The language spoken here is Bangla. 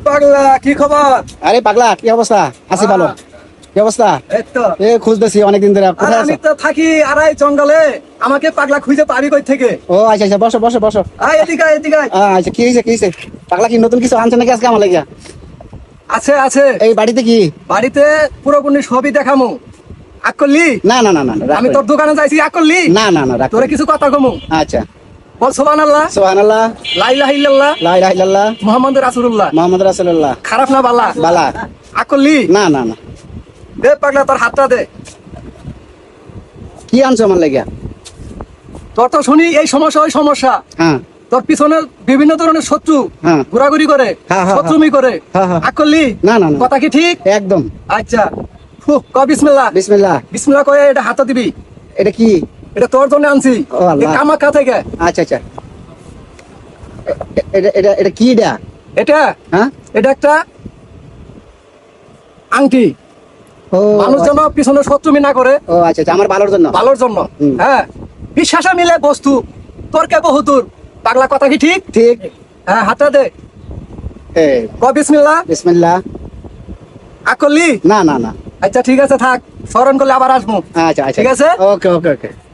পাগলা কি খবর? আরে পাগলা, কি অবস্থা? আছি ভালো। কি অবস্থা? এই তো খুঁজতেছি অনেকদিন ধরে। আর কোথায় আমি আছো? তো থাকি আড়াই জঙ্গলে, আমাকে পাগলা খুঁজে পাবি কই থেকে? ও আচ্ছা আচ্ছা, বসো বসো বসো। আয় এদিকে আয়, এদিকে আয়। আচ্ছা, কি হয়েছে কি হয়েছে? পাগলা কি নতুন কিছু আনছে নাকি আজকে আমার লাগিয়া? আছে আছে, এই বাড়িতে কি? বাড়িতে পুরোপুরি সবই দেখামু। আক করলি? না না না না না, রাগ আমি করি তোর দোকানে যাইছি, আক করলি? না না না, রাগ তোরে করি। কিছু কথা কমু। আচ্ছা। বল সুবহানাল্লাহ, সুবহানাল্লাহ, লা ইলাহা ইল্লাল্লাহ, লা ইলাহা ইল্লাল্লাহ, মুহাম্মাদুর রাসূলুল্লাহ। মুহাম্মদ রাসূলুল্লাহ। খারাপ না বালা? বালা। আক করলি? না না না। দে পাগলা তোর হাতটা দে। কি আনছো আমার লাগিয়া? তোর তো শুনি এই সমস্যা ওই সমস্যা, হ্যাঁ তোর পিছনে বিভিন্ন ধরনের শত্রু হ্যাঁ। ঘোরাঘুরি করে, হ্যাঁ, হ্যাঁ, শত্রুমি করে। হ্যাঁ, হ্যাঁ। আক করলি? না না না, কথা কি ঠিক? একদম। আচ্ছা, ক বিসমিল্লাহ। বিসমিল্লাহ। বিসমিল্লাহ কয়ে এটা হাতে দিবি। এটা কি? এটা তোর জন্য আনছি, ও আল্লাহ। এই কামাখ্যা থেকে। আচ্ছা আচ্ছা। এটা এটা এটা কি এটা? এটা হ্যাঁ। এটা একটা আংটি, ও মানুষ যেন পিছনে শত্রুমি না করে, ও আচ্ছা আচ্ছা, আমার ভালোর জন্য। ভালোর জন্য। হুম। হ্যাঁ, বিশ্বাসে মিলে বস্তু, তর্কে বহুদূর। পাগলা কথা কি ঠিক? ঠিক। হ্যাঁ, হাতে দে। এই ক বিসমিল্লাহ। বিসমিল্লাহ। আক করলি? না না না। আচ্ছা ঠিক আছে, থাক, স্মরণ করলে আবার আসবো। আচ্ছা আচ্ছা, ঠিক আছে। ওকে ওকে ওকে।